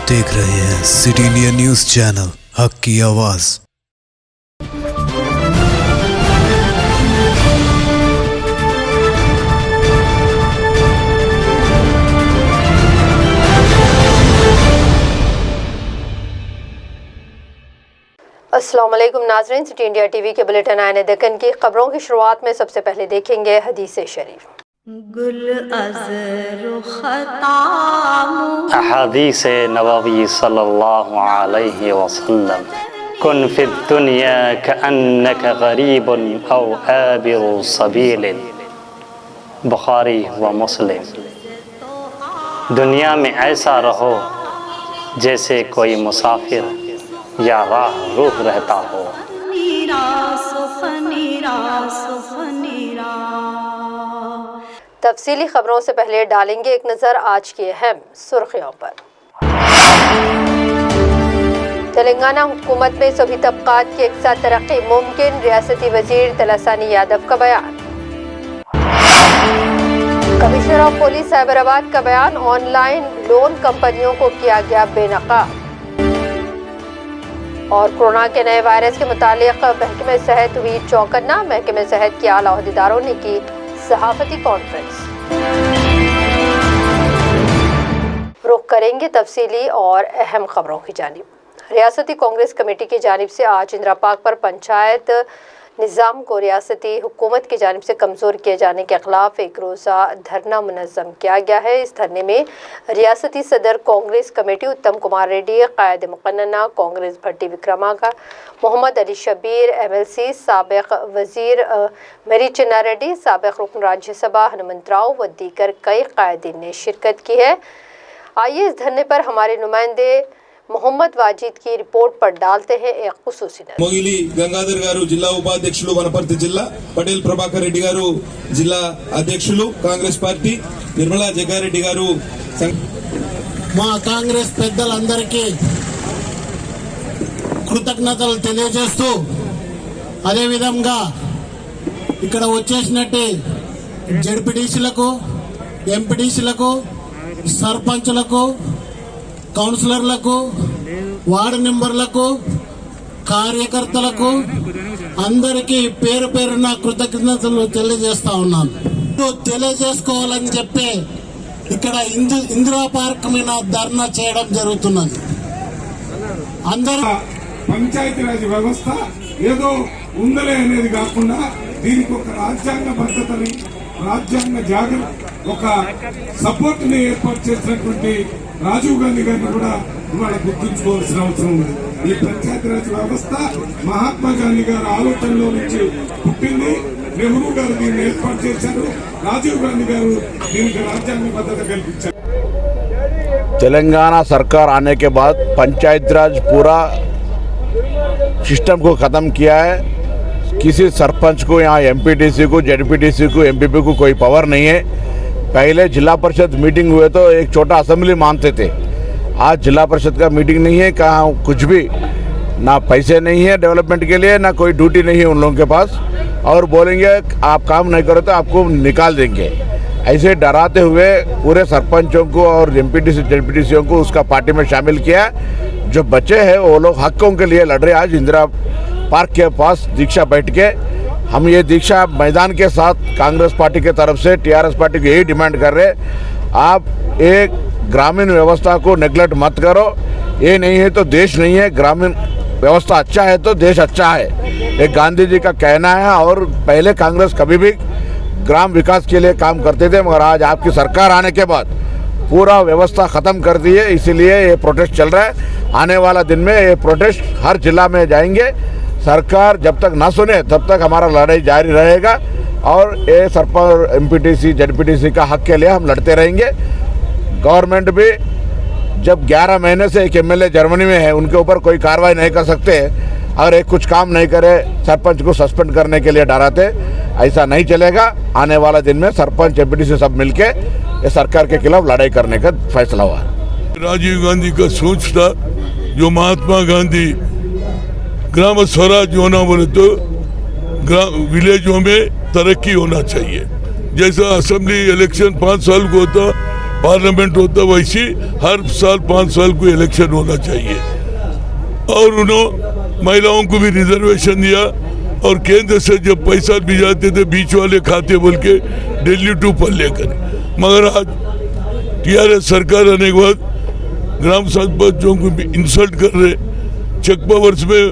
देख रहे हैं सिटी इंडिया न्यूज चैनल, हक की आवाज। अस्सलाम वालेकुम नाज़रीन, सिटी इंडिया टीवी के बुलेटिन आने दक्कन की खबरों की शुरुआत में सबसे पहले देखेंगे हदीस शरीफ। अहादीस नबवी सल्लल्लाहु अलैहि वसल्लम, कुन फिद दुनिया कअन्नक गरीबुन औ आबिरु सबील, बुखारी व मुस्लिम। दुनिया में ऐसा रहो जैसे कोई मुसाफिर या राह रूह रहता हो। तफसीली खबरों से पहले डालेंगे एक नज़र आज की अहम सुर्खियों पर। तेलंगाना हुकूमत में सभी तबकात की एक साथ तरक्की मुमकिन, रियासती वजीर तलासानी यादव का बयान। कमिश्नर ऑफ पुलिस साइबराबाद का बयान, ऑनलाइन लोन कंपनियों को किया गया बेनकाब। और कोरोना के नए वायरस के मुतालिक महकमे सेहत हुई चौकन्ना, महकमे सेहत के आला ओहदेदारों ने की सहाफती कॉन्फ्रेंस। रुख करेंगे तफसीली और अहम खबरों की जानिब। रियासती कांग्रेस कमेटी की जानिब से आज इंदिरा पार्क पर पंचायत निज़ाम को रियासती हुकूमत की जानिब से कमज़ोर किए जाने के खिलाफ एक रोज़ा धरना मुनज़्ज़म किया गया है। इस धरने में रियासती सदर कांग्रेस कमेटी उत्तम कुमार रेड्डी, कायद मुक़न्नना कांग्रेस भट्टी विक्रमाका, मोहम्मद अली शबीर MLC, साबिक़ वज़ीर मरी चिन्ना रेड्डी, साबिक़ रुकन राज्यसभा हनुमंतराव व दीगर कई कायदीन ने शिरकत की है। आइए इस धरने पर हमारे नुमाइंदे मोहम्मद वाजिद की रिपोर्ट पर डालते हैं एक खुसूसी नज़र। मोगिली गंगाधर गारू जिला उपाध्यक्षुलु वनपर्ति जिला, पटेल प्रभाकर रेड्डी गारू जिला अध्यक्षुलु कांग्रेस पार्टी, निर्मला जग्गारेड्डी गारू మా కాంగ్రెస్ పెద్దలందరికీ కృతజ్ఞతలు తెలియజేస్తూ, అదే విధంగా ఇక్కడ వచ్చేసినట్టు జెడ్పీటీసీలకు, ఎంపీటీసీలకు, సర్పంచులకు, కౌన్సిలర్లకు, వార్డు మెంబర్లకు, కార్యకర్తలకు అందరికీ పేరు పేరున కృతజ్ఞతలు తెలియజేస్తా ఉన్నాను. తెలియజేసుకోవాలని చెప్పి ఇక్కడ ఇందిరా పార్క్ మీద ధర్నా చేయడం జరుగుతున్నది. అందరూ పంచాయతీరాజ్ వ్యవస్థ ఏదో ఉందలే అనేది కాకుండా దీనికి ఒక రాజ్యాంగ భద్రతని, రాజ్యాంగ జాగ్రత్త, ఒక సపోర్ట్ ని ఏర్పాటు చేసినటువంటి రాజీవ్ గాంధీ గారిని కూడా ఇవాళ గుర్తుంచుకోవాల్సిన అవసరం ఉంది. ఈ పంచాయతీరాజ్ వ్యవస్థ మహాత్మా గాంధీ గారి ఆలోచనలో నుంచి పుట్టింది. నెహ్రూ గారు దీన్ని ఏర్పాటు చేశారు, రాజీవ్ గాంధీ గారు దీనికి రాజ్యాంగ భద్రత కల్పించారు. तेलंगाना सरकार आने के बाद पंचायत राज पूरा सिस्टम को ख़त्म किया है। किसी सरपंच को यहाँ MPTC को, ZPTC को, MPP को कोई पावर नहीं है। पहले जिला परिषद मीटिंग हुए तो एक छोटा असेंबली मानते थे, आज जिला परिषद का मीटिंग नहीं है, कहाँ कुछ भी ना पैसे नहीं है डेवलपमेंट के लिए, ना कोई ड्यूटी नहीं है उन लोगों के पास, और बोलेंगे आप काम नहीं करो तो आपको निकाल देंगे। ऐसे डराते हुए पूरे सरपंचों को और MPTC ZPTCों को उसका पार्टी में शामिल किया। जो बच्चे हैं वो लोग हकों के लिए लड़ रहे। आज इंदिरा पार्क के पास दीक्षा बैठ के हम ये दीक्षा मैदान के साथ कांग्रेस पार्टी के तरफ से TRS पार्टी को यही डिमांड कर रहे, आप एक ग्रामीण व्यवस्था को नेगलेक्ट मत करो। ये नहीं है तो देश नहीं है, ग्रामीण व्यवस्था अच्छा है तो देश अच्छा है, एक गांधी जी का कहना है। और पहले कांग्रेस कभी भी ग्राम विकास के लिए काम करते थे, मगर आज आपकी सरकार आने के बाद पूरा व्यवस्था ख़त्म कर दी है, इसीलिए ये प्रोटेस्ट चल रहा है। आने वाला दिन में ये प्रोटेस्ट हर जिला में जाएंगे। सरकार जब तक ना सुने तब तक हमारा लड़ाई जारी रहेगा, और ये सरपंच MPTC ZPTC का हक के लिए हम लड़ते रहेंगे। गवर्नमेंट भी जब 11 महीने से एक MLA जर्मनी में है, उनके ऊपर कोई कार्रवाई नहीं कर सकते, अगर एक कुछ काम नहीं करे सरपंच को सस्पेंड करने के लिए डराते, ऐसा नहीं चलेगा। आने वाला दिन में सरपंच MPTC सब मिलके ये सरकार के खिलाफ लड़ाई करने का फैसला हुआ। राजीव गांधी का सोच था, जो महात्मा गांधी ग्राम स्वराज होना बोले तो विलेजों में तरक्की होना चाहिए। जैसा असेंबली इलेक्शन 5 साल को होता, पार्लियामेंट होता वैसी हर साल 5 साल को इलेक्शन होना चाहिए। और उन्होंने महिलाओं को भी रिजर्वेशन दिया और केंद्र से जब पैसा भी जाते थे बीच वाले खाते बोल के दिल्ली टू पल्ले कर। मगर आज टीआरएस सरकार आने के बाद ग्राम सरपंचों को भी इंसल्ट कर रहे, चेक पावर्स में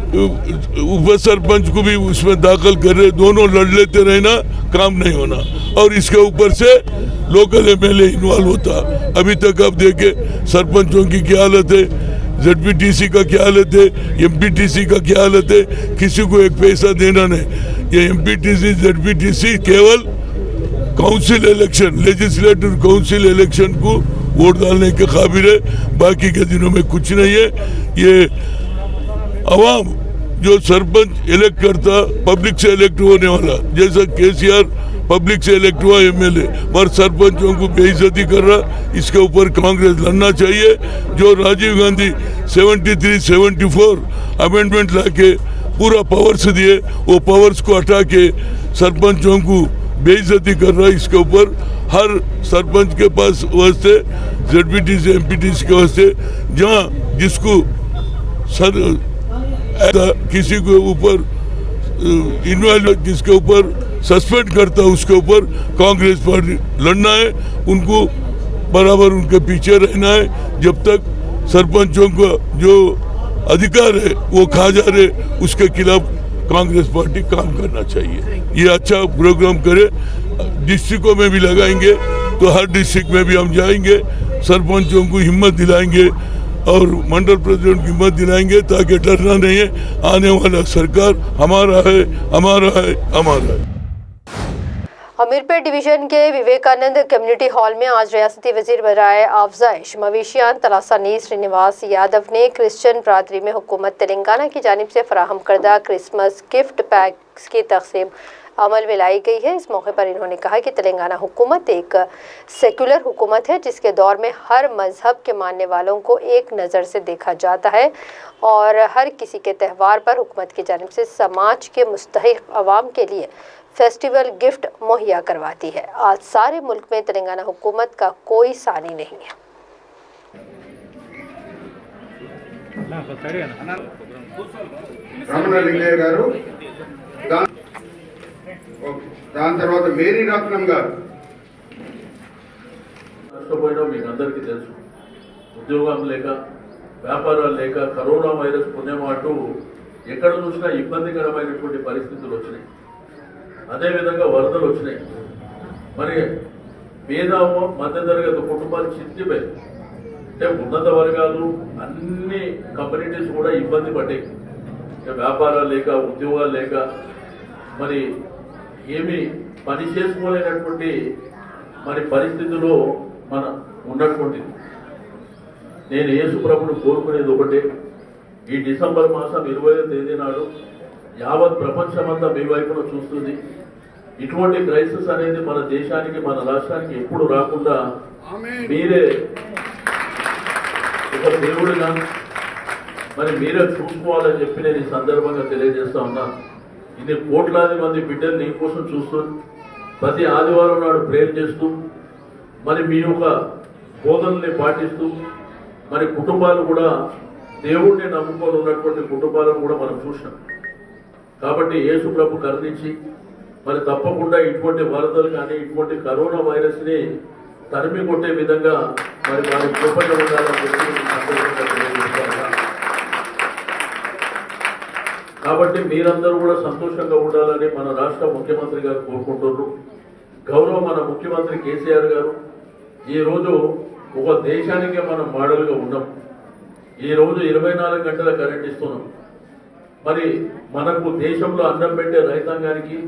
उप सरपंच को भी उसमें दाखिल कर रहे, दोनों लड़ लेते रहना, काम नहीं होना। और इसके ऊपर से लोकल एमएलए इन्वॉल्व होता। अभी तक आप देखे सरपंचों की क्या हालत है, ZPTC का क्या हालत है, MPTC का क्या हालत है, किसी को एक पैसा देना नहीं। ये MPTC ZPTC केवल council election, legislative council election को वोट डालने के काबिल है, बाकी के दिनों में कुछ नहीं है। ये अवाम जो सरपंच इलेक्ट करता, पब्लिक से इलेक्ट होने वाला, जैसा KCR पब्लिक से इलेक्ट हुआ MLA, पर सरपंचों को बेइज्जती कर रहा, इसके ऊपर कांग्रेस लड़ना चाहिए। जो राजीव गांधी 73-74 अमेंडमेंट लाके पूरा पावर्स दिए, वो पावर्स को हटा के सरपंचों को बेइज्जती कर रहा है। इसके ऊपर हर सरपंच के पास वास्ते ZPTC MPTC के वास्ते जहाँ जिसको किसी के ऊपर इन्वॉल्व, जिसके ऊपर सस्पेंड करता है, उसके ऊपर कांग्रेस पार्टी लड़ना है। उनको बराबर उनके पीछे रहना है। जब तक सरपंचों का जो अधिकार है वो खा जा रहे, उसके खिलाफ कांग्रेस पार्टी काम करना चाहिए। ये अच्छा प्रोग्राम करे, डिस्ट्रिक्टों में भी लगाएंगे तो हर डिस्ट्रिक्ट में भी हम जाएंगे, सरपंचों को हिम्मत दिलाएंगे और मंडल प्रेसिडेंट की हिम्मत दिलाएंगे, ताकि डरना नहीं है। आने वाला सरकार हमारा है, हमारा है, हमारा है। हमीरपेट डिवीजन के विवेकानंद कम्युनिटी हॉल में आज रियासती वजीर बराए आफजाइश मवेशियान तलासानी श्रीनिवास यादव ने क्रिश्चियन बरादरी में हुकूमत तेलंगाना की जानिब से फराहम करदा क्रिसमस गिफ्ट पैक्स की तकसीम अमल में लाई गई है। इस मौके पर इन्होंने कहा कि तेलंगाना हुकूमत एक सेकुलर हुकूमत है, जिसके दौर में हर मजहब के मानने वालों को एक नज़र से देखा जाता है और हर किसी के त्यौहार पर हुकूमत की जानिब से समाज के मुस्तहिक अवाम के लिए फेस्टिवल गिफ्ट मुहैया करवाती है। आज सारे मुल्क में तेलंगाना हुकूमत का कोई सानी नहीं है। దాని తర్వాత మేరీ రత్నం గారు నష్టపోయినా మీకు అందరికీ తెలుసు. ఉద్యోగం లేక, వ్యాపారాలు లేక, కరోనా వైరస్ పుణ్యమాటు ఎక్కడ చూసినా ఇబ్బందికరమైనటువంటి పరిస్థితులు వచ్చినాయి. అదేవిధంగా వరదలు వచ్చినాయి. మరి పేద మధ్యతరగతి కుటుంబాలు చిత్తిపోయి, అంటే ఉన్నత వర్గాలు అన్ని కమ్యూనిటీస్ కూడా ఇబ్బంది పడ్డాయి. వ్యాపారాలు లేక, ఉద్యోగాలు లేక, మరి ఏమి పని చేసుకోలేనటువంటి మరి పరిస్థితుల్లో మనం ఉన్నటువంటిది. నేను యేసు ప్రభువును కోరుకునేది ఒకటే, ఈ డిసెంబర్ మాసం 20వ తేదీ నాడు యావత్ ప్రపంచమంతా మీ వైపున చూస్తుంది. ఇటువంటి క్రైసిస్ అనేది మన దేశానికి, మన రాష్ట్రానికి ఎప్పుడు రాకుండా మీరే ఒక దేవుడిగా మరి మీరే చూసుకోవాలని చెప్పి నేను ఈ సందర్భంగా తెలియజేస్తా ఉన్నాను. ఇది కోట్లాది మంది బిడ్డలు నీ కోసం చూస్తూ ప్రతి ఆదివారం నాడు ప్రేయర్ చేస్తూ మరి మీ యొక్క బోధనల్ని పాటిస్తూ మరి కుటుంబాలు కూడా దేవుడిని నమ్ముకొని ఉన్నటువంటి కుటుంబాలను కూడా మనం చూసినాం. కాబట్టి యేసు ప్రభు కరుణించి మరి తప్పకుండా ఇటువంటి వరదలు కానీ, ఇటువంటి కరోనా వైరస్ని తరిమి కొట్టే విధంగా మరి వారి కృపణ ఉండాలని చెప్పి. కాబట్టి మీరందరూ కూడా సంతోషంగా ఉండాలని మన రాష్ట్ర ముఖ్యమంత్రి గారు కోరుకుంటున్నారు. గౌరవ మన ముఖ్యమంత్రి కేసీఆర్ గారు ఈరోజు ఒక దేశానికే మనం మోడల్గా ఉన్నాం. ఈరోజు 24 గంటల కరెంట్ ఇస్తున్నాం. మరి మనకు దేశంలో అన్నం పెట్టే రైతాంగానికి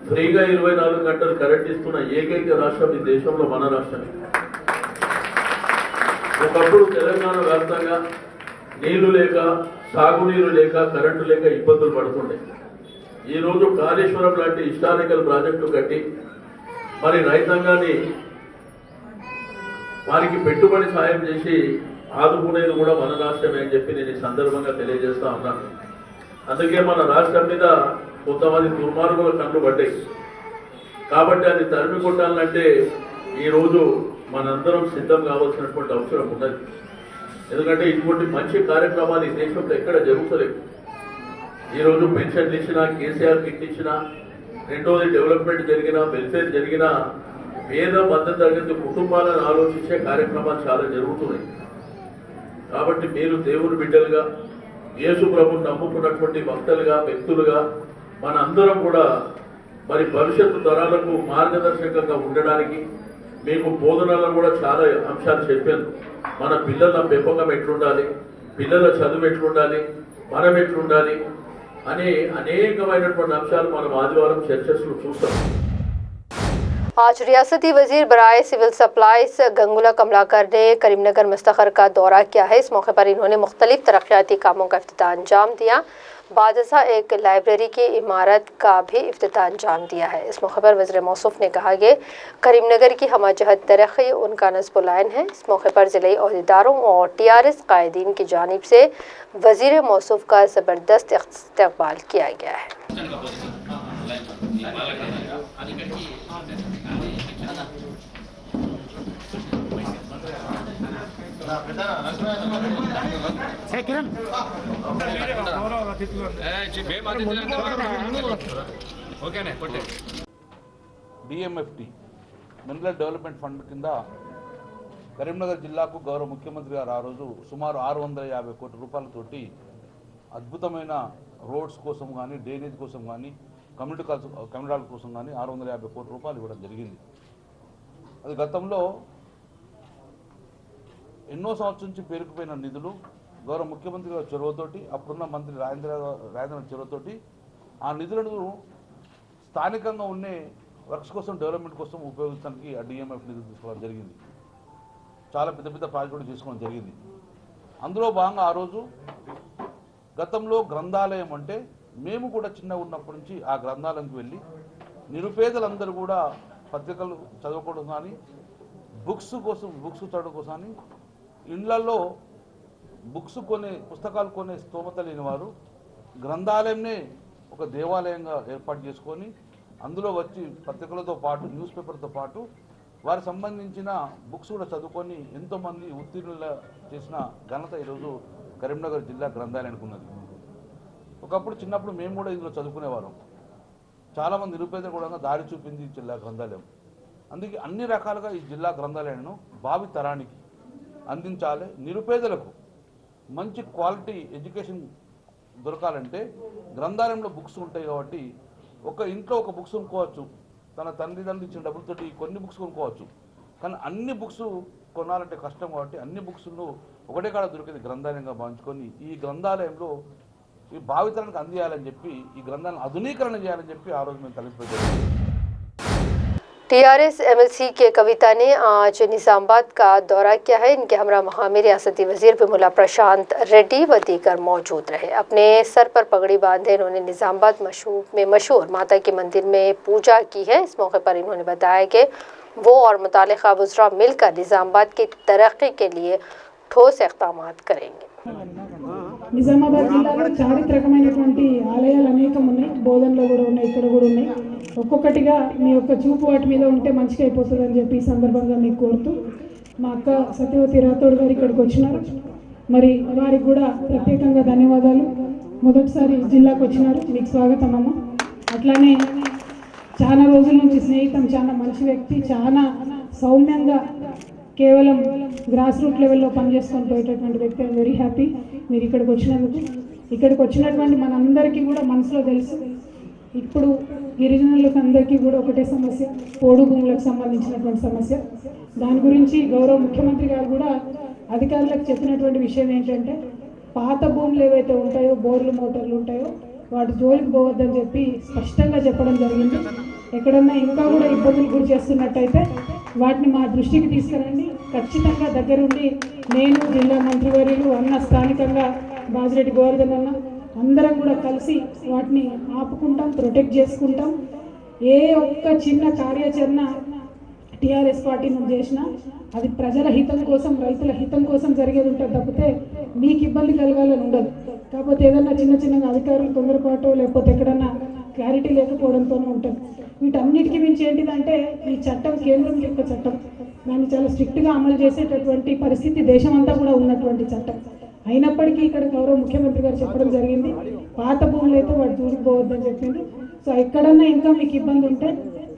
ఫ్రీగా 24 గంటలు కరెంట్ ఇస్తున్న ఏకైక రాష్ట్రం ఈ దేశంలో మన రాష్ట్రమే. ఒకప్పుడు తెలంగాణ వ్యాప్తంగా నీళ్లు లేక, సాగునీరు లేక, కరెంటు లేక ఇబ్బందులు పడుతుండే. ఈరోజు కాళేశ్వరం లాంటి హిస్టారికల్ ప్రాజెక్టు కట్టి మరి రైతాంగాన్ని వారికి పెట్టుబడి సాయం చేసి ఆదుకునేది కూడా మన రాష్ట్రమే అని చెప్పి నేను ఈ సందర్భంగా తెలియజేస్తా ఉన్నాను. అందుకే మన రాష్ట్రం మీద కొంతమంది దుర్మార్గుల కళ్ళు పడ్డాయి. కాబట్టి అది తరిమి కొట్టాలంటే ఈరోజు మనందరం సిద్ధం కావాల్సినటువంటి అవసరం ఉన్నది. ఎందుకంటే ఇటువంటి మంచి కార్యక్రమాలు ఈ దేశంలో ఎక్కడ జరుగుతలేవు. ఈరోజు పెన్షన్లు ఇచ్చినా, కేసీఆర్ కిట్ ఇచ్చినా, రెండోది డెవలప్మెంట్ జరిగినా, వెల్ఫేర్ జరిగినా, పేద మధ్యతరగతి కుటుంబాలను ఆలోచించే కార్యక్రమాలు చాలా జరుగుతున్నాయి. కాబట్టి మీరు దేవుని బిడ్డలుగా, యేసు ప్రభువుని నమ్ముకున్నటువంటి భక్తులుగా, వ్యక్తులుగా మన అందరం కూడా మరి భవిష్యత్తు తరాలకు మార్గదర్శకంగా ఉండడానికి మీకు బోధనలో కూడా చాలా అంశాలు చెప్పాను. మన పిల్లల పెంపకం ఎట్లుండాలి, పిల్లల చదువు ఎట్లుండాలి, మనం ఎట్లుండాలి అనే అనేకమైనటువంటి అంశాలు మనం ఆదివారం చర్చలు చూస్తాం. आज रियासती वजीर बराए सिविल सप्लाईज गंगुला कमलाकर ने करीमनगर मुस्तखर का दौरा किया है। इस मौके पर इन्होंने मुख्तलिफ तरक्याती कामों का इफ्तिताह अंजाम दिया। बादशाह एक लाइब्रेरी की इमारत का भी इफ्तिताह अंजाम दिया है। इस मौके पर वज़ीर मौसूफ ने कहा कि करीमनगर की हमाजहत तरक्की उनका नस्ब-उल-आइन है। इस मौके पर ज़िले अहदेदारों और TRS कायदीन की जानिब से वज़ीर मौसूफ का ज़बरदस्त इस्तक़बाल किया गया है। డిఎంఎఫ్టి మినరల్ డెవలప్మెంట్ ఫండ్ కింద కరీంనగర్ జిల్లాకు గౌరవ ముఖ్యమంత్రి గారు ఆ రోజు సుమారు 650 కోట్ల రూపాయలతోటి అద్భుతమైన రోడ్స్ కోసం కానీ, డ్రైనేజ్ కోసం కానీ, కమ్యూనిటీ కోసం కానీ 650 కోట్ల రూపాయలు ఇవ్వడం జరిగింది. అది గతంలో ఎన్నో సంవత్సరం నుంచి పేరుకుపోయిన నిధులు గౌరవ ముఖ్యమంత్రి గారి చొరవతోటి, అప్పుడున్న మంత్రి రాజేంద్ర చొరవతోటి ఆ నిధులను స్థానికంగా ఉండే వర్క్స్ కోసం, డెవలప్మెంట్ కోసం ఉపయోగించడానికి ఆ డిఎంఎఫ్ నిధులు తీసుకోవడం జరిగింది. చాలా పెద్ద పెద్ద ప్రాజెక్టులు చేసుకోవడం జరిగింది. అందులో భాగంగా ఆ రోజు గతంలో గ్రంథాలయం అంటే మేము కూడా చిన్నగా ఉన్నప్పటి నుంచి ఆ గ్రంథాలయంకి వెళ్ళి నిరుపేదలందరూ కూడా పత్రికలు చదువుకోవడం కానీ, బుక్స్ చదవడం కోసం కానీ, ఇళ్లలో పుస్తకాలు కొనే స్తోమత లేని వారు గ్రంథాలయంనే ఒక దేవాలయంగా ఏర్పాటు చేసుకొని అందులో వచ్చి పత్రికలతో పాటు, న్యూస్ పేపర్తో పాటు వారికి సంబంధించిన బుక్స్ కూడా చదువుకొని ఎంతోమంది ఉత్తీర్ణుల చేసిన ఘనత ఈరోజు కరీంనగర్ జిల్లా గ్రంథాలయానికి ఉన్నది. ఒకప్పుడు చిన్నప్పుడు మేము కూడా ఇందులో చదువుకునేవాళ్ళం. చాలామంది నిరుపేదలు కూడా దారి చూపింది జిల్లా గ్రంథాలయం. అందుకే అన్ని రకాలుగా ఈ జిల్లా గ్రంథాలయాన్ని భావి తరానికి అందించాలి. నిరుపేదలకు మంచి క్వాలిటీ ఎడ్యుకేషన్ దొరకాలంటే గ్రంథాలయంలో బుక్స్ ఉంటాయి కాబట్టి ఒక ఇంట్లో ఒక బుక్స్ కొనుక్కోవచ్చు, తన తల్లిదండ్రులు ఇచ్చిన డబ్బులతోటి కొన్ని బుక్స్ కొనుక్కోవచ్చు. కానీ అన్ని బుక్స్ కొనాలంటే కష్టం కాబట్టి అన్ని బుక్స్ను ఒకటే కాడ దొరికేది గ్రంథాలయంగా భావించుకొని ఈ గ్రంథాలయంలో ఈ భావితరానికి అందియాలని చెప్పి, ఈ గ్రంథాలను ఆధునీకరణ చేయాలని చెప్పి ఆ రోజు మేము తలపెట్టాము. TRS MLC के कविता ने आज निजामाबाद का दौरा किया है। इनके हमरा मकामी रियासती वजीर बिमुला प्रशांत रेड्डी व दीगर मौजूद रहे। अपने सर पर पगड़ी बांधे इन्होंने निजामाबाद में मशहूर माता के मंदिर में पूजा की है। इस मौके पर इन्होंने बताया कि वो और मुतालिका वज़रा मिलकर निजामाबाद की तरक्की के लिए ठोस इक़दाम करेंगे। నిజామాబాద్ జిల్లాలో చారిత్రకమైనటువంటి ఆలయాలు అనేకం ఉన్నాయి. బోధనలో కూడా ఉన్నాయి, ఇక్కడ కూడా ఉన్నాయి. ఒక్కొక్కటిగా మీ యొక్క చూపు వాటి మీద ఉంటే మంచిగా అయిపోతుందని చెప్పి ఈ సందర్భంగా మీకు కోరుతూ మా అక్క సత్యవతి రాథోడ్ గారు ఇక్కడికి వచ్చినారు. మరి వారికి కూడా ప్రత్యేకంగా ధన్యవాదాలు. మొదటిసారి జిల్లాకు వచ్చినారు, మీకు స్వాగతం అమ్మ. అట్లానే చాలా రోజుల నుంచి స్నేహితం, చాలా మంచి వ్యక్తి, చాలా సౌమ్యంగా కేవలం గ్రాస్ రూట్ లెవెల్లో పనిచేసుకొని పోయేటటువంటి వ్యక్తి. ఐఎమ్ వెరీ హ్యాపీ మీరు ఇక్కడికి వచ్చినందుకు. ఇక్కడికి వచ్చినటువంటి మనందరికీ కూడా మనసులో తెలుసు, ఇప్పుడు గిరిజనులకు అందరికీ కూడా ఒకటే సమస్య, పోడు భూములకు సంబంధించినటువంటి సమస్య. దాని గురించి గౌరవ ముఖ్యమంత్రి గారు కూడా అధికారులకు చెప్పినటువంటి విషయం ఏంటంటే పాత భూములు ఏవైతే ఉంటాయో, బోర్లు మోటార్లు ఉంటాయో వాటి జోలికి పోవద్దని చెప్పి స్పష్టంగా చెప్పడం జరిగింది. ఎక్కడన్నా ఇంకా కూడా ఇబ్బందులు గురి చేస్తున్నట్టయితే వాటిని మా దృష్టికి తీసుకురండి. ఖచ్చితంగా దగ్గరుండి నేను, జిల్లా మంత్రివర్యులు, అన్న స్థానికంగా బాజిరెడ్డి గోవర్ధన్ అన్న అందరం కూడా కలిసి వాటిని ఆపుకుంటాం, ప్రొటెక్ట్ చేసుకుంటాం. ఏ ఒక్క చిన్న కార్యాచరణ టీఆర్ఎస్ పార్టీ నుంచి చేసినా అది ప్రజల హితం కోసం, రైతుల హితం కోసం జరిగేది ఉంటుంది తప్పితే మీకు ఇబ్బంది కలగాలని ఉండదు. కాకపోతే ఏదన్నా చిన్న చిన్నగా అధికారులు తొందరపాటు లేకపోతే ఎక్కడన్నా క్లారిటీ లేకపోవడంతోనే ఉంటుంది. వీటన్నిటికీ మించి ఏంటిదంటే ఈ చట్టం కేంద్రం యొక్క చట్టం, దాన్ని చాలా స్ట్రిక్ట్గా అమలు చేసేటటువంటి పరిస్థితి దేశమంతా కూడా ఉన్నటువంటి చట్టం. అయినప్పటికీ ఇక్కడ గౌరవ ముఖ్యమంత్రి గారు చెప్పడం జరిగింది, పాత భూములు అయితే వాడు దూరిపోవద్దని చెప్పింది. సో ఎక్కడన్నా ఇంకా మీకు ఇబ్బంది ఉంటే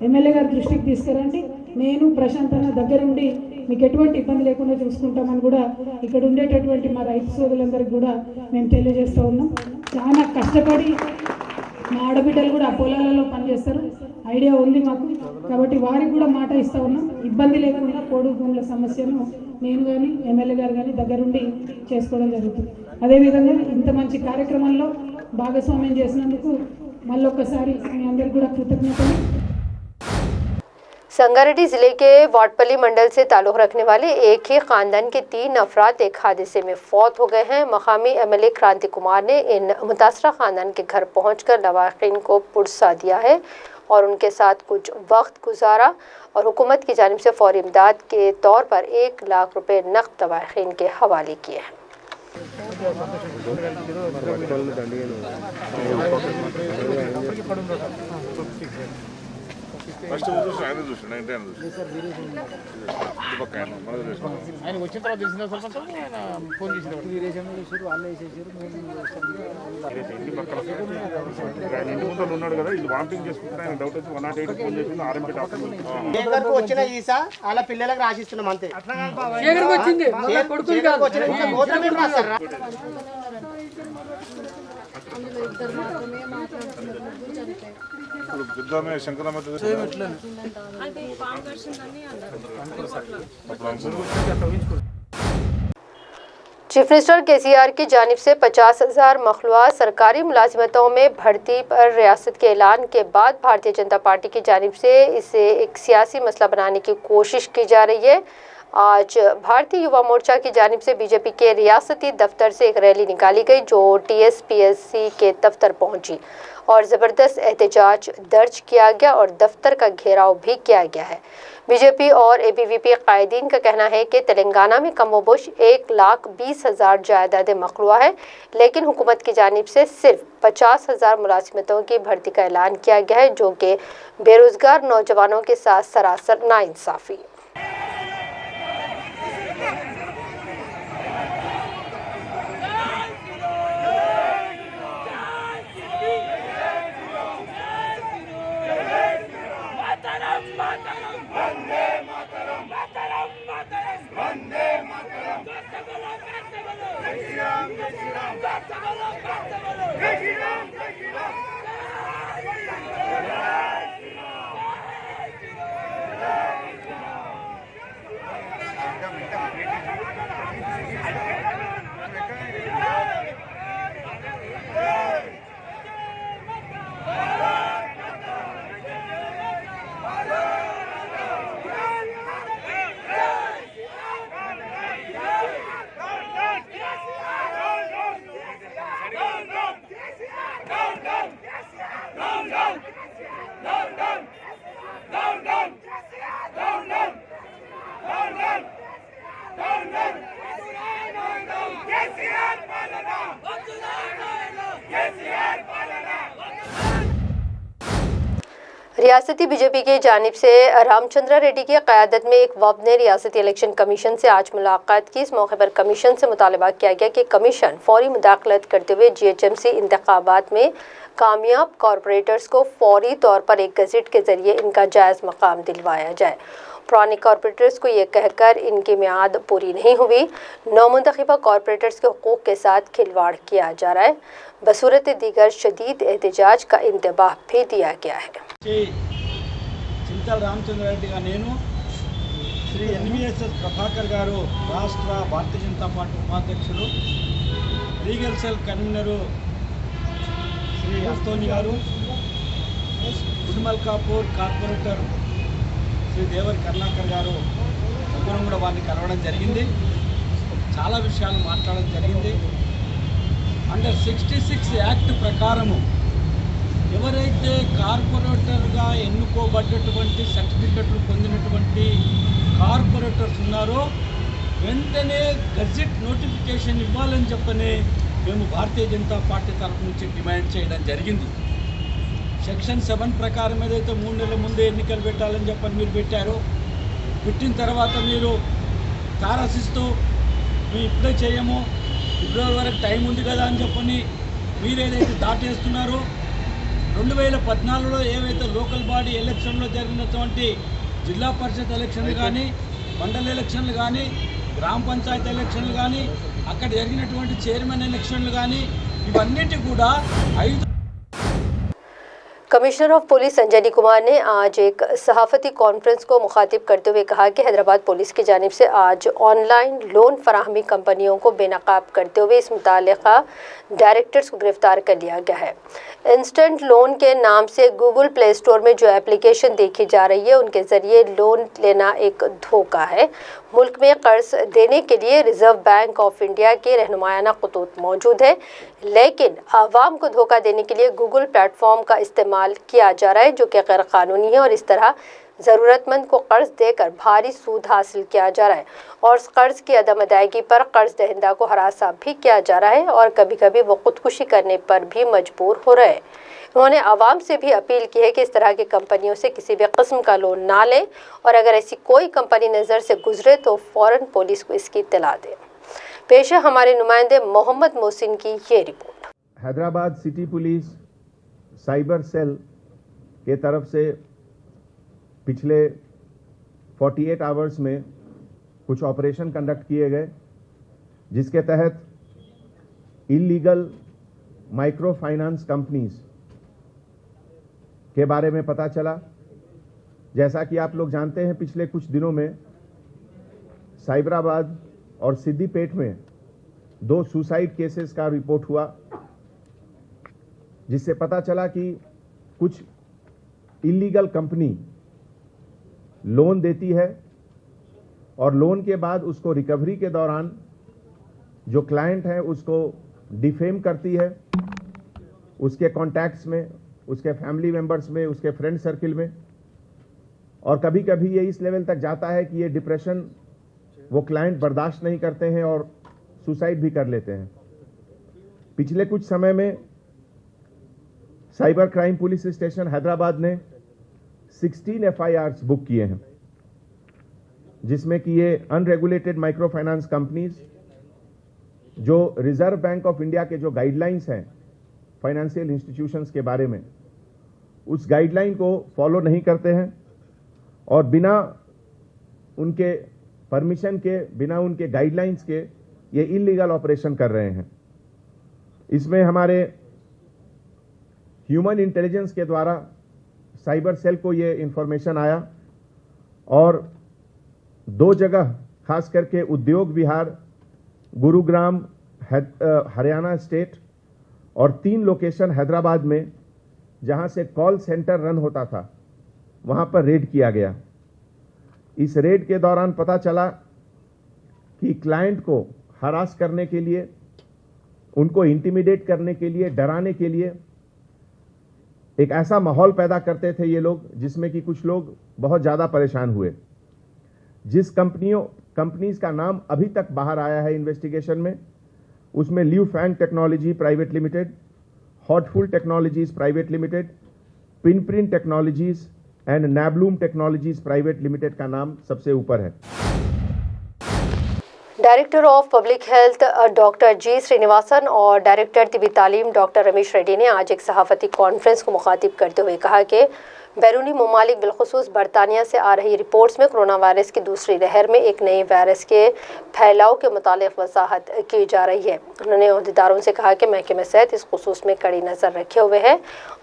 ఎమ్మెల్యే గారి దృష్టికి తీసుకురండి, నేను ప్రశాంత్ అన్న దగ్గరుండి మీకు ఎటువంటి ఇబ్బంది లేకుండా చూసుకుంటామని కూడా ఇక్కడ ఉండేటటువంటి మా రైతు సోదరులందరికీ కూడా మేము తెలియజేస్తూ ఉన్నాం. చాలా కష్టపడి మా ఆడబిడ్డలు కూడా ఆ పొలాలలో పనిచేస్తారు, ఐడియా ఉంది మాకు. కాబట్టి వారికి కూడా మాట ఇస్తూ ఉన్నాం, ఇబ్బంది లేకుండా పోడు భూముల సమస్యను నేను కానీ ఎమ్మెల్యే గారు కానీ దగ్గరుండి చేసుకోవడం జరుగుతుంది. అదేవిధంగా ఇంత మంచి కార్యక్రమంలో భాగస్వామ్యం చేసినందుకు మళ్ళొక్కసారి మీ అందరికీ కూడా కృతజ్ఞతలు. संगारेड्डी जिले के वाटपल्ली मंडल से ताल्लुक़ रखने वाले एक ही ख़ानदान के 3 अफराद एक हादसे में फौत हो गए हैं। मकामी एमएलए क्रांति कुमार ने इन मुतासरा ख़ानदान के घर पहुंचकर लवाहिकीन को पुरसा दिया है और उनके साथ कुछ वक्त गुजारा और हुकूमत की जानिब से फौरी इमदाद के तौर पर 1 लाख रुपए नक़द लवाहिकीन के हवाले किए हैं। ఫస్ట్ ఆయన చూసాడు ఆయన ఆయన వచ్చిన తర్వాత తెలిసిన ఫోన్ చేసిన ఆయన ఇంటి ముందు ఉన్నాడు కదా, ఇది వామిటింగ్ చేసుకుంటే ఆయన డౌట్ వచ్చి 108 ఫోన్ చేసింది. ఆర్ఎంపీ డాక్టర్ వచ్చిన ఈసా అలా పిల్లలకు రాసిస్తున్నాం అంతే. శంకర चीफ मिनिस्टर केसीआर की जानिब से 50,000 मखलूआ सरकारी मुलाजिमतों में भर्ती पर रियासत के ऐलान के बाद भारतीय जनता पार्टी की जानिब से इसे एक सियासी मसला बनाने की कोशिश की जा रही है। आज भारतीय युवा मोर्चा की जानिब से बीजेपी के रियासती दफ्तर से एक रैली निकाली गई जो टीएसपीएससी के दफ्तर पहुंची और ज़बरदस्त एहतजाज दर्ज किया गया और दफ्तर का घेराव भी किया गया है। बीजेपी और एबीवीपी कायदीन का कहना है कि तेलंगाना में कमोबोश 1,20,000 जायदाद मखलूआ है, लेकिन हुकूमत की जानिब से सिर्फ 50,000 मुलाजिमतों की भर्ती का ऐलान किया गया है, जो कि बेरोज़गार नौजवानों के साथ सरासर नाइंसाफ़ी है। रियासती बीजेपी की जानिब से रामचंद्रा रेड्डी की क़यादत में एक वफ़द ने रियासती इलेक्शन कमीशन से आज मुलाकात की। इस मौके पर कमीशन से मुतालबा किया गया कि कमीशन फौरी मुदाखलत करते हुए जीएचएमसी इंतखाबात में कामयाब कॉरपोरेटर्स को फौरी तौर पर एक गज़ट के ज़रिए इनका जायज़ मकाम दिलवाया जाए। पुराने कॉरपोरेटर्स को ये कहकर इनकी मियाद पूरी नहीं हुई, नौमुंतखबा कॉरपोरेटर्स के हुकूक़ के साथ खिलवाड़ किया जा रहा है। बसूरत दीगर शदीद एहतजाज का इंतबाह भी दिया गया है। చింతల రామచంద్రారెడ్డి గారు, నేను శ్రీ ఎన్విఎస్ఎస్ ప్రభాకర్ గారు రాష్ట్ర భారతీయ జనతా పార్టీ ఉపాధ్యక్షులు, లీగల్ సెల్ కన్వీనరు శ్రీ అస్తోని గారు, గుడిమల్కాపూర్ కార్పొరేటర్ శ్రీ దేవర్ కర్ణాకర్ గారు అందరం కూడా వారిని కలవడం జరిగింది. చాలా విషయాలు మాట్లాడడం జరిగింది. అండర్ 66 యాక్ట్ ప్రకారము ఎవరైతే కార్పొరేటర్గా ఎన్నుకోబడ్డటువంటి సర్టిఫికెట్లు పొందినటువంటి కార్పొరేటర్స్ ఉన్నారో వెంటనే గజెట్ నోటిఫికేషన్ ఇవ్వాలని చెప్పని మేము భారతీయ జనతా పార్టీ తరఫు నుంచి డిమాండ్ చేయడం జరిగింది. సెక్షన్ 7 ప్రకారం ఏదైతే 3 నెలల ముందే ఎన్నికలు పెట్టాలని చెప్పని మీరు పెట్టారో, పెట్టిన తర్వాత మీరు తారసిస్తూ మేము ఇప్పుడే చేయము, ఫిబ్రవరి వరకు టైం ఉంది కదా అని చెప్పని మీరు ఏదైతే దాటేస్తున్నారో, 2014లో ఏవైతే లోకల్ బాడీ ఎలక్షన్లో జరిగినటువంటి జిల్లా పరిషత్ ఎలక్షన్లు కానీ, మండల ఎలక్షన్లు కానీ, గ్రామ పంచాయతీ ఎలక్షన్లు కానీ, అక్కడ జరిగినటువంటి చైర్మన్ ఎలక్షన్లు కానీ, ఇవన్నిటి కూడా 5 commissioner of police Anjani Kumar ने आज एक सहाफती कॉन्फ्रेंस को मुखातिब करते हुए कहा कि हैदराबाद पुलिस की जानिब से आज ऑनलाइन लोन फराहमी कंपनियों को बेनकाब करते हुए इस मुतालिका डायरेक्टर्स को गिरफ्तार कर लिया गया है। इंस्टेंट लोन के नाम से गूगल प्ले स्टोर में जो एप्लीकेशन देखी जा रही है, उनके ज़रिए लोन लेना एक धोखा है। मुल्क में कर्ज देने के लिए रिजर्व बैंक ऑफ इंडिया के रहनुमायाना खतूत मौजूद है, लेकिन आवाम को धोखा देने के लिए गूगल प्लेटफॉर्म का इस्तेमाल किया जा रहा है, जो कि गैर कानूनी है। और इस तरह ज़रूरतमंद को कर्ज देकर भारी सूद हासिल किया जा रहा है और कर्ज की अदम अदायगी पर कर्ज दहिंदा को हरासा भी किया जा रहा है और कभी कभी वो खुदकुशी करने पर भी मजबूर हो रहे हैं। उन्होंने आवाम से भी अपील की है कि इस तरह की कंपनियों से किसी भी किस्म का लोन ना लें और अगर ऐसी कोई कंपनी नज़र से गुजरे तो फ़ौरन पुलिस को इसकी इत्तला दें। पेश है हमारे नुमाइंदे मोहम्मद मोहसिन की ये report. Hyderabad city police cyber cell के तरफ से पिछले 48 आवर्स में कुछ ऑपरेशन कंडक्ट किए गए, जिसके तहत इलीगल माइक्रो फाइनेंस कंपनीज के बारे में पता चला। जैसा कि आप लोग जानते हैं, पिछले कुछ दिनों में साइबराबाद और सिद्दीपेट में 2 सुसाइड केसेस का रिपोर्ट हुआ, जिससे पता चला कि कुछ इलीगल कंपनी लोन देती है और लोन के बाद उसको रिकवरी के दौरान जो क्लाइंट है उसको डिफेम करती है, उसके कॉन्टैक्ट्स में, उसके फैमिली मेंबर्स में, उसके फ्रेंड सर्किल में, और कभी कभी ये इस लेवल तक जाता है कि ये डिप्रेशन वो क्लाइंट बर्दाश्त नहीं करते हैं और सुसाइड भी कर लेते हैं। पिछले कुछ समय में cyber crime police station Hyderabad ने 16 FIRs बुक किए हैं, जिसमें कि ये अनरेगुलेटेड माइक्रो फाइनेंस कंपनीज जो रिजर्व बैंक ऑफ इंडिया के जो गाइडलाइंस हैं फाइनेंशियल इंस्टीट्यूशंस के बारे में, उस गाइडलाइन को फॉलो नहीं करते हैं और बिना उनके परमिशन के, बिना उनके गाइडलाइंस के ये इलीगल ऑपरेशन कर रहे हैं। इसमें हमारे ह्यूमन इंटेलिजेंस के द्वारा साइबर सेल को ये इंफॉर्मेशन आया और 2 जगह, खास करके उद्योग विहार, गुरुग्राम हरियाणा स्टेट, और 3 लोकेशन हैदराबाद में जहां से कॉल सेंटर रन होता था, वहां पर रेड किया गया। इस रेड के दौरान पता चला कि क्लाइंट को हरास करने के लिए, उनको इंटिमिडेट करने के लिए, डराने के लिए एक ऐसा माहौल पैदा करते थे ये लोग, जिसमें कि कुछ लोग बहुत ज़्यादा परेशान हुए। जिस कंपनीज का नाम अभी तक बाहर आया है इन्वेस्टिगेशन में, उसमें Liu Fang technology private limited, Hotful technologies private limited, Pinprint technologies and Naibloom technologies private limited का नाम सबसे ऊपर है। Director of public health doctor G Srinivasan और डायरेक्टर तिबी तालीम डॉक्टर रमेश रेड्डी ने आज एक सहाफती कॉन्फ्रेंस को मुखातिब करते हुए कहा कि बैरूनी ममालिक बिलखुसूस बरतानिया से आ रही रिपोर्ट्स में कोरोना वायरस की दूसरी लहर में एक नए वायरस के फैलाव के मुतालिक वजाहत की जा रही है। उन्होंने अहदेदारों से कहा कि महकमे सेहत इस खुसूस में कड़ी नज़र रखे हुए है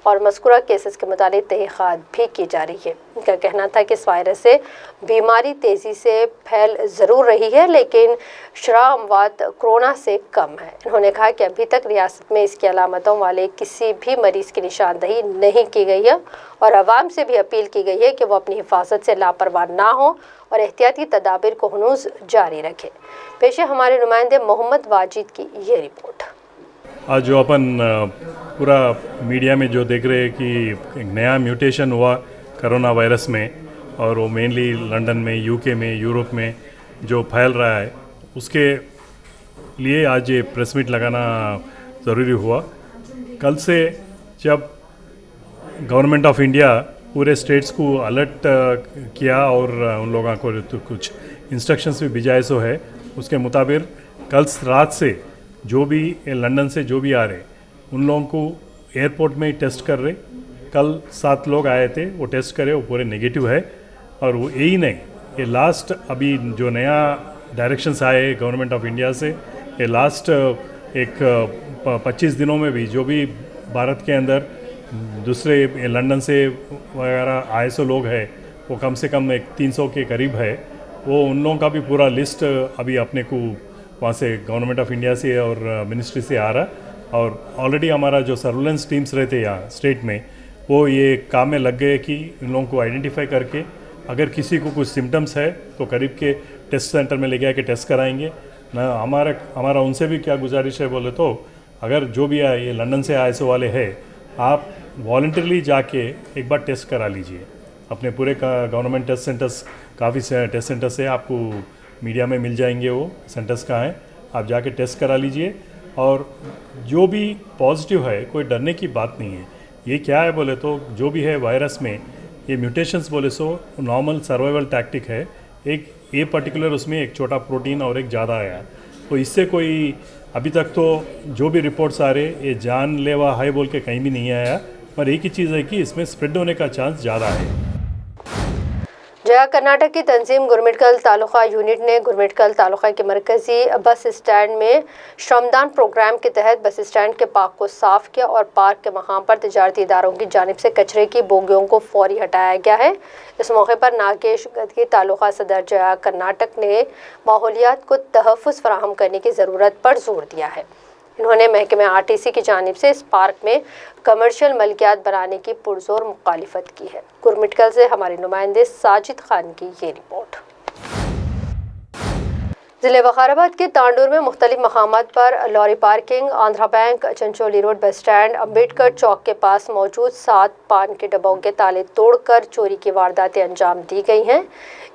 और मज़कूरा केसेस के मुतालिक तहक़ीक़ात भी की जा रही है। उनका कहना था कि इस वायरस से बीमारी तेज़ी से फैल ज़रूर रही है, लेकिन शरह अमवात कोरोना से कम है। उन्होंने कहा कि अभी तक रियासत में इसकी अलामतों वाले किसी भी मरीज़ की निशानदही नहीं की गई है और आवाम से भी अपील की गई है कि वो अपनी हिफाजत से लापरवाह ना हो और एहतियाती तदाबीर को हनूज़ जारी रखें। पेश है हमारे नुमाइंदे मोहम्मद वाजिद की ये रिपोर्ट। आज जो अपन पूरा मीडिया में जो देख रहे हैं कि एक नया म्यूटेशन हुआ कोरोना वायरस में, और वो मेनली लंदन में, यूके में, यूरोप में जो फैल रहा है, उसके लिए आज ये प्रेस मीट लगाना ज़रूरी हुआ। कल से जब गवर्नमेंट ऑफ इंडिया पूरे स्टेट्स को अलर्ट किया और उन लोगों को तो कुछ इंस्ट्रक्शंस भी भिजाए सो है। उसके मुताबिक कल रात से जो भी लंदन से जो भी आ रहे उन लोगों को एयरपोर्ट में ही टेस्ट कर रहे। कल 7 लोग आए थे, वो टेस्ट करे, वो पूरे नेगेटिव है। और वो यही नहीं, ये लास्ट अभी जो नया डायरेक्शंस आए गवर्नमेंट ऑफ इंडिया से, ये लास्ट एक 25 दिनों में भी जो भी भारत के अंदर दूसरे लंदन से वगैरह आए सो लोग हैं, वो कम से कम एक 300 के करीब है। वो उन लोगों का भी पूरा लिस्ट अभी अपने को वहाँ से गवर्नमेंट ऑफ इंडिया से और मिनिस्ट्री से आ रहा। और ऑलरेडी हमारा जो सर्वेलेंस टीम्स रहते यहाँ स्टेट में, वो ये काम में लग गए कि इन लोगों को आइडेंटिफाई करके अगर किसी को कुछ सिम्टम्स है तो करीब के टेस्ट सेंटर में ले गया कि टेस्ट कराएंगे ना। हमारा उनसे भी क्या गुजारिश है बोले तो, अगर जो भी आए ये लंदन से आए सो वाले हैं, आप वॉलंटरली जाके एक बार टेस्ट करा लीजिए। अपने पूरे गवर्नमेंट टेस्ट सेंटर्स, काफ़ी टेस्ट सेंटर्स है, आपको मीडिया में मिल जाएंगे वो सेंटर्स कहाँ हैं, आप जाके टेस्ट करा लीजिए। और जो भी पॉजिटिव है, कोई डरने की बात नहीं है। ये क्या है बोले तो, जो भी है वायरस में ये म्यूटेशंस बोले सो नॉर्मल सर्वाइवल टैक्टिक है। एक ये पर्टिकुलर उसमें एक छोटा प्रोटीन और एक ज़्यादा आया, तो इससे कोई अभी तक तो जो भी रिपोर्ट्स आ रहे ये जानलेवा है बोल के कहीं भी नहीं आया। पर एक ही चीज़ है कि इसमें स्प्रेड होने का चांस ज़्यादा है। जया कर्नाटक की तंजीम गुरमिटकल तालुका यूनिट ने गुरमिटकल तालुका के मरकजी बस स्टैंड में श्रमदान प्रोग्राम के तहत बस स्टैंड के पार्क को साफ किया और पार्क के मकाम पर तिजारती इदारों की जानिब से कचरे की बोगियों को फौरी हटाया गया है। इस मौके पर नागेश गदगी तालुका सदर जया कर्नाटक ने माहौलियात को तहफ़्फ़ुज़ फराहम करने की ज़रूरत पर जोर दिया है। इन्होंने महकमे RTC की जानिब से इस पार्क में कमर्शियल मलकियात बनाने की पुरजोर मुखालिफत की है। गुरमिटकल से हमारे नुमाइंदे साजिद खान की ये रिपोर्ट। ज़िले वक़ाराबाद के तांडूर में मुख्तलिफ मकामात पर lorry parking, Andhra bank, Chancholi road bus stand, Ambedkar चौक के पास मौजूद 7 पान के डब्बों के ताले तोड़कर चोरी की वारदातें अंजाम दी गई हैं।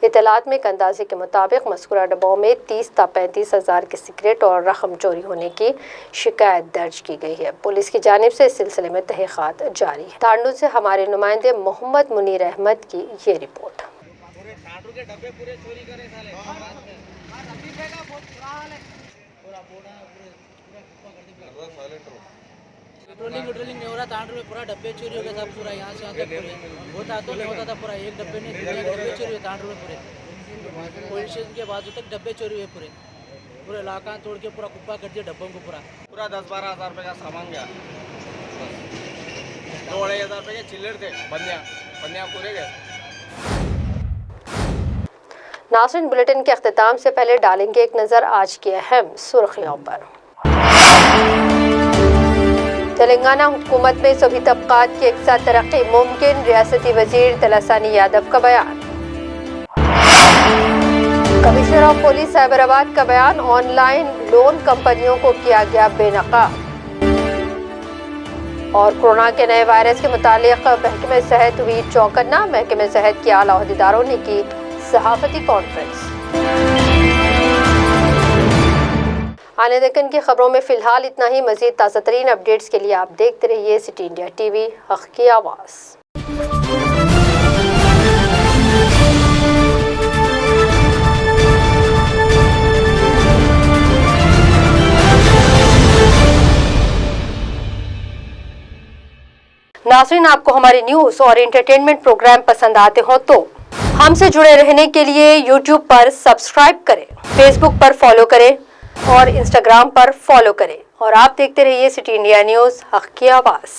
इत्तलात में एक अंदाजे के मुताबिक मज़कूरा डब्बों में 30 ता 35 हज़ार के सिगरेट और रकम चोरी होने की शिकायत दर्ज की गई है। पुलिस की जानिब से इस सिलसिले में तहक़ीक़ात जारी है। तांडूर से हमारे नुमाइंदे मोहम्मद मुनीर अहमद की ये रिपोर्ट। पेट्रोलिंग नहीं हो रहा, तांडूर में पूरा डब्बे चोरी हो गया था, पूरा यहाँ से यहाँ तक पूरे होता तो नहीं होता था, पूरा एक डब्बे में डब्बे चोरी हुए तांडूर में पूरे पुलिस स्टेशन के बाजू तक डब्बे चोरी हुए पूरे इलाका तोड़ के पूरा कुप्पा कर दिया डब्बों को पूरा 10-12 हज़ार रुपये का सामान गया, 2-2.5 हज़ार रुपये के चिल्लर थे, बनिया पूरे गए। नाज़रीन, बुलेटिन के अख्तिताम से पहले डालेंगे एक नज़र आज की अहम सुर्खियों पर। तेलंगाना हुकूमत में सभी तबकात की एक साथ तरक्की मुमकिन, रियासती वजीर तलसानी यादव का बयान। कमिश्नर ऑफ पुलिस साइबराबाद का बयान, ऑनलाइन लोन कंपनियों को किया गया बेनकाब। और कोरोना के नए वायरस के मुतालिक महकमे सेहत हुई चौकन्ना, महकमे सेहत के आला अहदेदारों ने की सहाफती कॉन्फ्रेंस। आने दक्कन की खबरों में फिलहाल इतना ही। मजीद ताज़ा तरीन अपडेट्स के लिए आप देखते रहिए सिटी इंडिया TV, हक़ की आवाज़। नाज़रीन, आपको हमारे न्यूज़ और एंटरटेनमेंट प्रोग्राम पसंद आते हो तो हमसे जुड़े रहने के लिए YouTube पर सब्सक्राइब करें, Facebook पर फॉलो करें और Instagram पर फॉलो करें। और आप देखते रहिए सिटी इंडिया न्यूज़, हक़ की आवाज़।